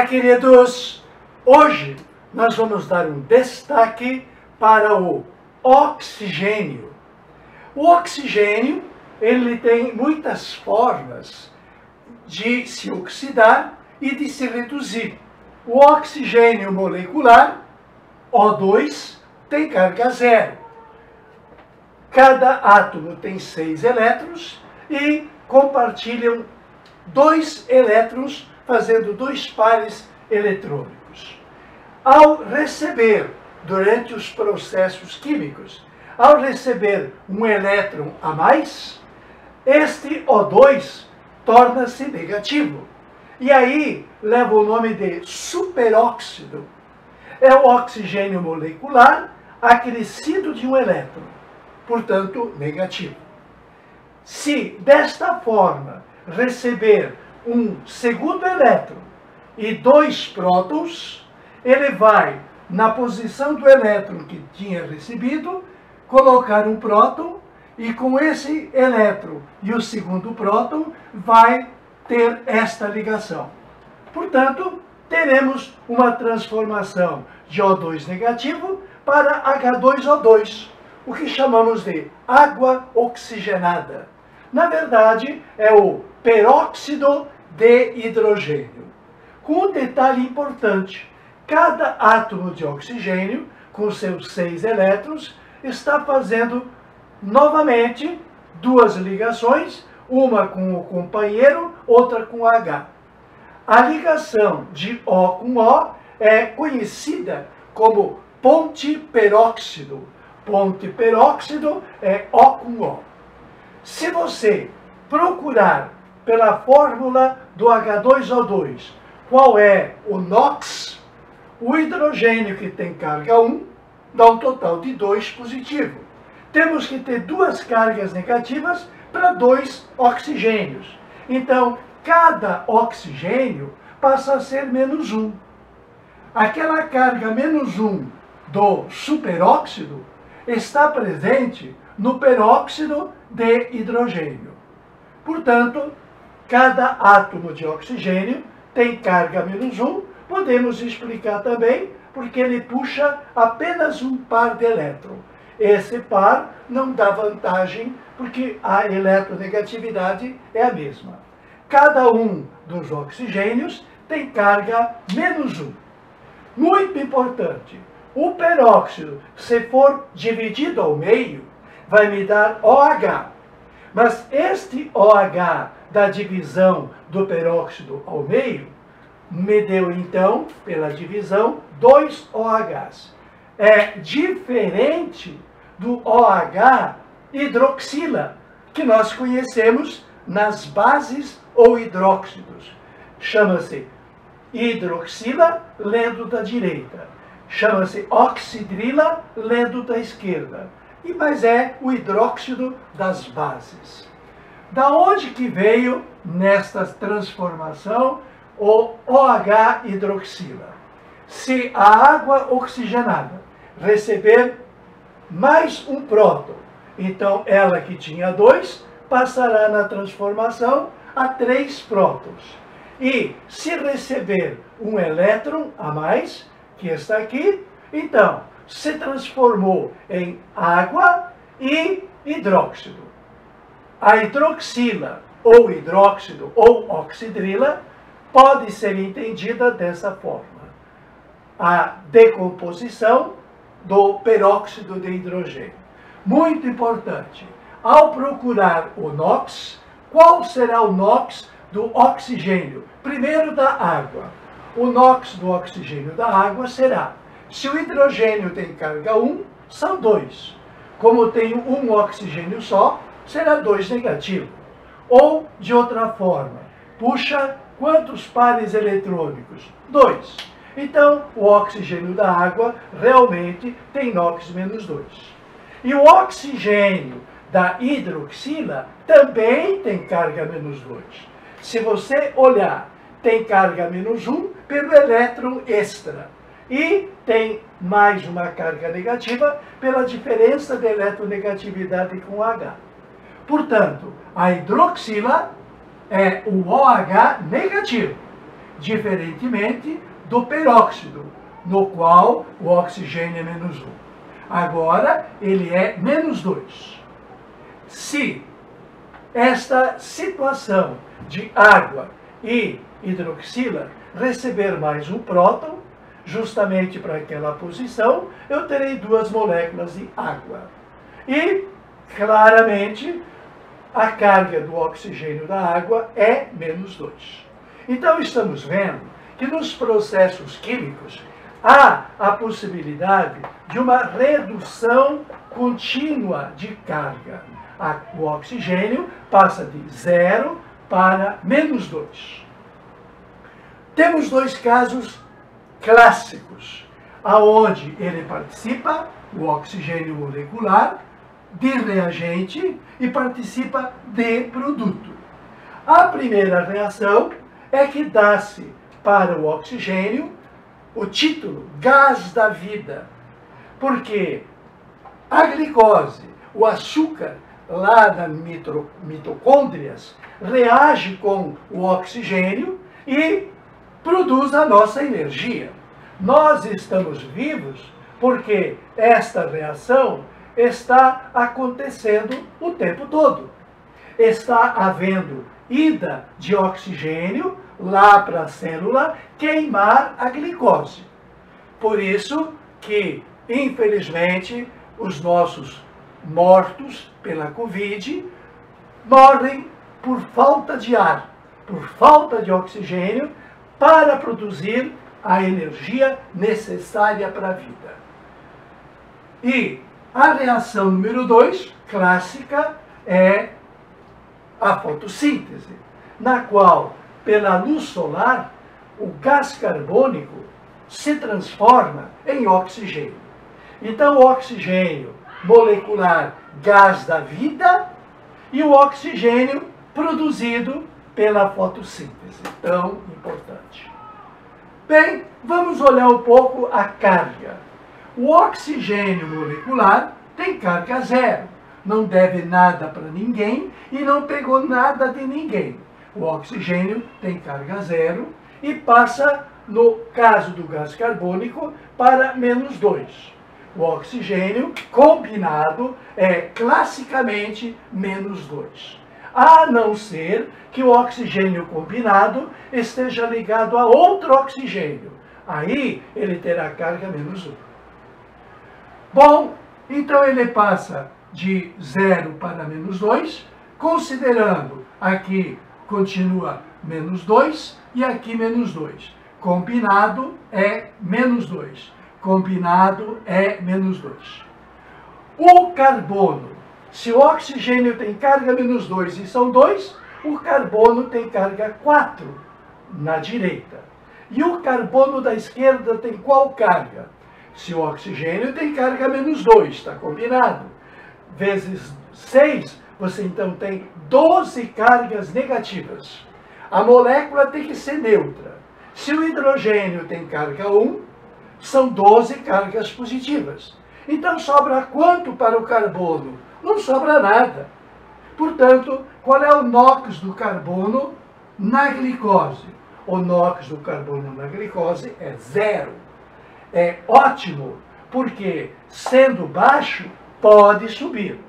Olá, queridos! Hoje nós vamos dar um destaque para o oxigênio. O oxigênio, ele tem muitas formas de se oxidar e de se reduzir. O oxigênio molecular, O2, tem carga zero. Cada átomo tem 6 elétrons e compartilham 2 elétrons, fazendo 2 pares eletrônicos. Ao receber, durante os processos químicos, ao receber um elétron a mais, este O2 torna-se negativo. E aí leva o nome de superóxido. É o oxigênio molecular acrescido de um elétron, portanto negativo. Se desta forma receber um segundo elétron e 2 prótons, ele vai, na posição do elétron que tinha recebido, colocar um próton e com esse elétron e o segundo próton vai ter esta ligação. Portanto, teremos uma transformação de O2 negativo para H2O2, o que chamamos de água oxigenada. Na verdade, é o peróxido de hidrogênio. Com um detalhe importante: cada átomo de oxigênio, com seus 6 elétrons, está fazendo novamente 2 ligações, uma com o companheiro, outra com H. A ligação de O com O é conhecida como ponte peróxido. Ponte peróxido é O com O. Se você procurar pela fórmula do H2O2 qual é o NOx, o hidrogênio que tem carga 1 dá um total de 2 positivo. Temos que ter 2 cargas negativas para 2 oxigênios. Então, cada oxigênio passa a ser menos 1. Aquela carga menos 1 do superóxido está presente no peróxido de hidrogênio. Portanto, cada átomo de oxigênio tem carga menos 1. Podemos explicar também porque ele puxa apenas um par de elétrons. Esse par não dá vantagem porque a eletronegatividade é a mesma. Cada um dos oxigênios tem carga menos 1. Muito importante, o peróxido, se for dividido ao meio, vai me dar OH. Mas este OH da divisão do peróxido ao meio me deu, então, pela divisão, 2 OHs. É diferente do OH hidroxila, que nós conhecemos nas bases ou hidróxidos. Chama-se hidroxila, lendo da direita. Chama-se oxidrila, lendo da esquerda. Mas é o hidróxido das bases. Da onde que veio, nesta transformação, o OH hidroxila? Se a água oxigenada receber mais um próton, então ela que tinha 2, passará na transformação a 3 prótons. E se receber um elétron a mais, que está aqui, então se transformou em água e hidróxido. A hidroxila, ou hidróxido, ou oxidrila, pode ser entendida dessa forma: a decomposição do peróxido de hidrogênio. Muito importante, ao procurar o NOx, qual será o NOx do oxigênio? Primeiro da água. O NOx do oxigênio da água será: se o hidrogênio tem carga 1, são 2. Como tem um oxigênio só, será 2 negativo. Ou, de outra forma, puxa quantos pares eletrônicos? 2. Então, o oxigênio da água realmente tem NOx menos 2. E o oxigênio da hidroxila também tem carga menos 2. Se você olhar, tem carga menos 1 pelo elétron extra. E tem mais uma carga negativa pela diferença de eletronegatividade com H. Portanto, a hidroxila é o OH negativo. diferentemente do peróxido, no qual o oxigênio é menos 1. Agora, ele é menos 2. Se esta situação de água e hidroxila receber mais um próton, justamente para aquela posição, eu terei 2 moléculas de água. E, claramente, a carga do oxigênio da água é menos 2. Então, estamos vendo que nos processos químicos há a possibilidade de uma redução contínua de carga. O oxigênio passa de 0 para menos 2. Temos 2 casos clássicos, aonde ele participa, o oxigênio molecular, de reagente e participa de produto. A primeira reação é que dá-se para o oxigênio o título gás da vida, porque a glicose, o açúcar lá das mitocôndrias, reage com o oxigênio e produz a nossa energia. Nós estamos vivos porque esta reação está acontecendo o tempo todo. Está havendo ida de oxigênio lá para a célula queimar a glicose. Por isso que, infelizmente, os nossos mortos pela Covid morrem por falta de ar, por falta de oxigênio para produzir a energia necessária para a vida. E a reação número 2, clássica, é a fotossíntese, na qual, pela luz solar, o gás carbônico se transforma em oxigênio. Então, o oxigênio molecular, gás da vida, e o oxigênio produzido pela fotossíntese, tão importante. Bem, vamos olhar um pouco a carga. O oxigênio molecular tem carga 0, não deve nada para ninguém e não pegou nada de ninguém. O oxigênio tem carga 0 e passa, no caso do gás carbônico, para menos 2. O oxigênio combinado é classicamente menos 2. A não ser que o oxigênio combinado esteja ligado a outro oxigênio. Aí ele terá carga menos 1. Bom, então ele passa de 0 para menos 2, considerando aqui continua menos 2 e aqui menos 2. Combinado é menos 2. Combinado é menos 2. O carbono, se o oxigênio tem carga menos 2 e são 2, o carbono tem carga 4 na direita. E o carbono da esquerda tem qual carga? Se o oxigênio tem carga menos 2, está combinado. Vezes 6, você então tem 12 cargas negativas. A molécula tem que ser neutra. Se o hidrogênio tem carga 1, são 12 cargas positivas. Então sobra quanto para o carbono? Não sobra nada. Portanto, qual é o NOx do carbono na glicose? O NOx do carbono na glicose é 0. É ótimo, porque sendo baixo, pode subir.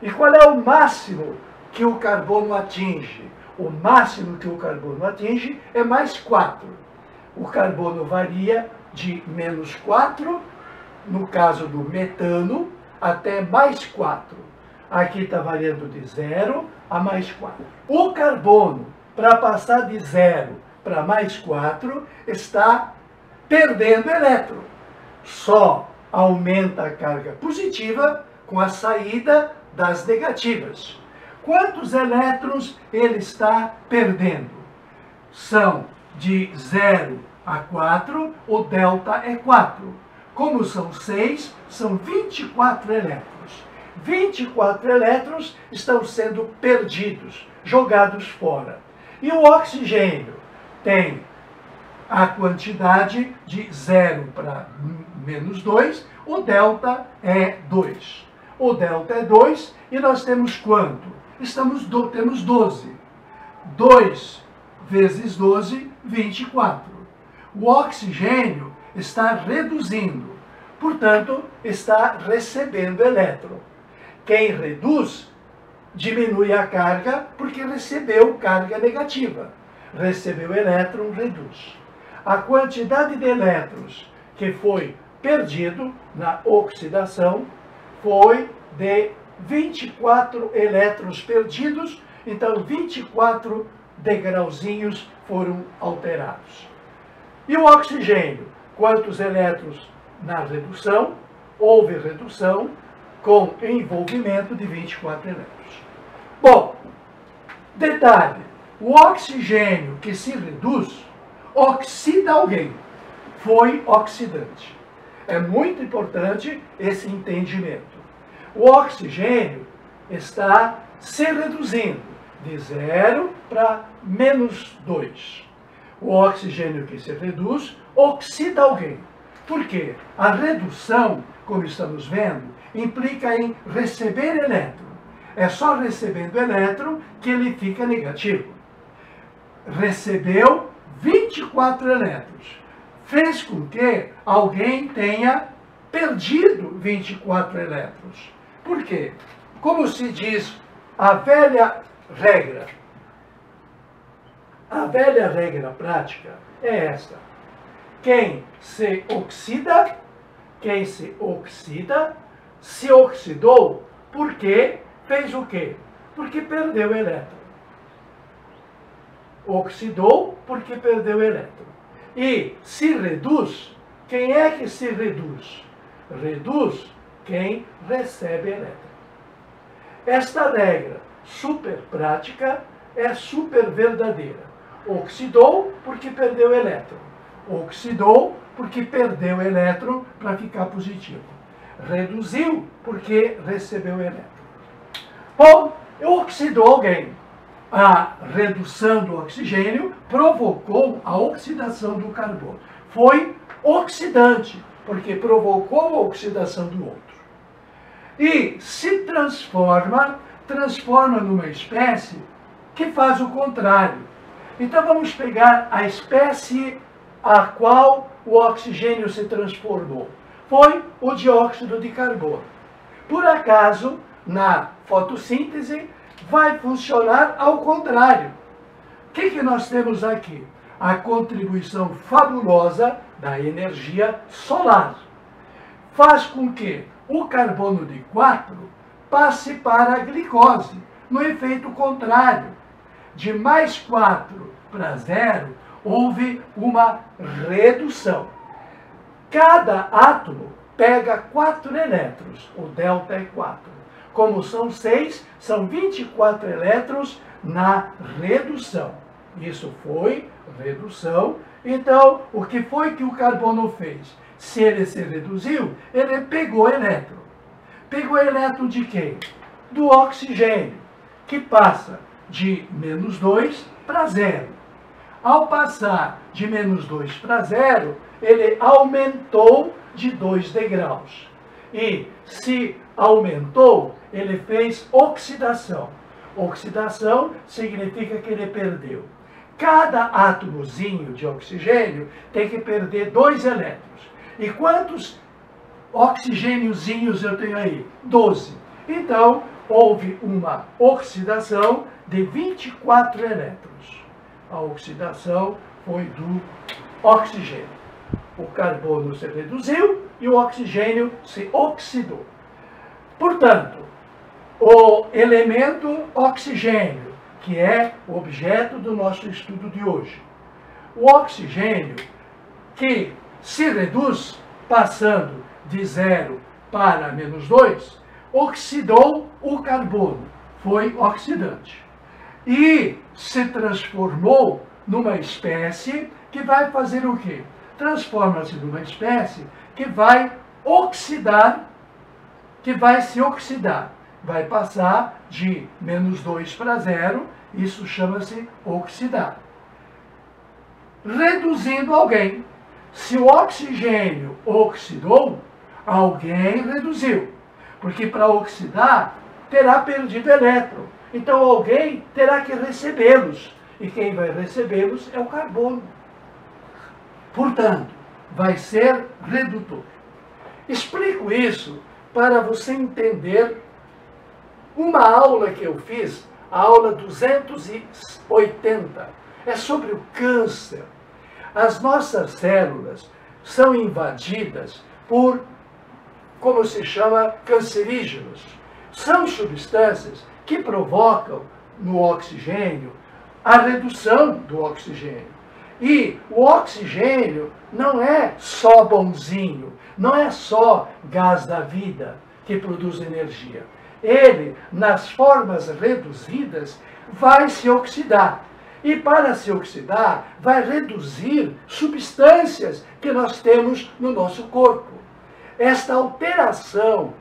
E qual é o máximo que o carbono atinge? O máximo que o carbono atinge é mais 4. O carbono varia de menos 4, no caso do metano, até mais 4. Aqui está variando de 0 a mais 4. O carbono, para passar de 0 para mais 4, está perdendo elétron. Só aumenta a carga positiva com a saída das negativas. Quantos elétrons ele está perdendo? São de 0 a 4, o delta é 4. Como são 6, são 24 elétrons. 24 elétrons estão sendo perdidos, jogados fora. E o oxigênio tem a quantidade de 0 para menos 2, o delta é 2. O delta é 2 e nós temos quanto? Temos 12. 2 vezes 12 24. O oxigênio está reduzindo, portanto, está recebendo elétron. Quem reduz, diminui a carga porque recebeu carga negativa. Recebeu elétron, reduz. A quantidade de elétrons que foi perdido na oxidação foi de 24 elétrons perdidos, então 24 degrauzinhos foram alterados. E o oxigênio? Quantos elétrons na redução? Houve redução com envolvimento de 24 elétrons. Bom, detalhe, o oxigênio que se reduz, oxida alguém, foi oxidante. É muito importante esse entendimento. O oxigênio está se reduzindo de 0 para -2. O oxigênio que se reduz, oxida alguém. Por quê? A redução, como estamos vendo, implica em receber elétron. É só recebendo elétron que ele fica negativo. Recebeu 24 elétrons. Fez com que alguém tenha perdido 24 elétrons. Por quê? Como se diz a velha regra prática é esta. Quem se oxida se oxidou porque fez o quê? Porque perdeu elétron. Oxidou porque perdeu elétron. E se reduz, quem é que se reduz? Reduz quem recebe elétron. Esta regra super prática é super verdadeira. Oxidou porque perdeu elétron. Oxidou porque perdeu elétron para ficar positivo. Reduziu porque recebeu elétron. Bom, oxidou alguém. A redução do oxigênio provocou a oxidação do carbono. Foi oxidante, porque provocou a oxidação do outro. E se transforma numa espécie que faz o contrário. Então vamos pegar a espécie a qual o oxigênio se transformou. Foi o dióxido de carbono. Por acaso, na fotossíntese, vai funcionar ao contrário. O que nós temos aqui? A contribuição fabulosa da energia solar. Faz com que o carbono de 4 passe para a glicose, no efeito contrário. De +4 para 0, houve uma redução. Cada átomo pega 4 elétrons, o delta é 4. Como são 6, são 24 elétrons na redução. Isso foi redução. Então, o que foi que o carbono fez? Se ele se reduziu, ele pegou elétron. Pegou elétron de quem? Do oxigênio, que passa de -2 para 0. Ao passar de -2 para 0, ele aumentou de 2 degraus. E se aumentou, ele fez oxidação. Oxidação significa que ele perdeu. Cada átomozinho de oxigênio tem que perder 2 elétrons. E quantos oxigêniozinhos eu tenho aí? 12. Então, houve uma oxidação de 24 elétrons. A oxidação foi do oxigênio. O carbono se reduziu e o oxigênio se oxidou. Portanto, o elemento oxigênio, que é o objeto do nosso estudo de hoje, o oxigênio que se reduz passando de 0 para -2, oxidou o carbono, foi oxidante. E se transformou numa espécie que vai fazer o quê? Transforma-se numa espécie que vai oxidar, que vai se oxidar. Vai passar de -2 para 0, isso chama-se oxidar. Reduzindo alguém. Se o oxigênio oxidou, alguém reduziu. Porque para oxidar, terá perdido elétron. Então alguém terá que recebê-los. e quem vai recebê-los é o carbono. Portanto, vai ser redutor. Explico isso para você entender uma aula que eu fiz, a aula 280, é sobre o câncer. As nossas células são invadidas por, como se chama, cancerígenos. São substâncias que provocam no oxigênio a redução do oxigênio. E o oxigênio não é só bonzinho, não é só gás da vida que produz energia. Ele, nas formas reduzidas, vai se oxidar. E para se oxidar, vai reduzir substâncias que nós temos no nosso corpo. Esta alteração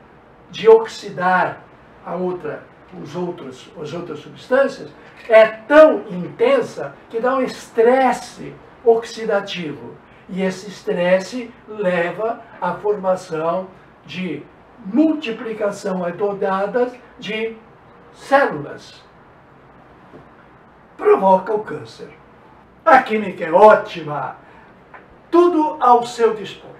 de oxidar as outras substâncias é tão intensa que dá um estresse oxidativo. E esse estresse leva à formação de multiplicação adodada de células. Provoca o câncer. A química é ótima. Tudo ao seu dispor.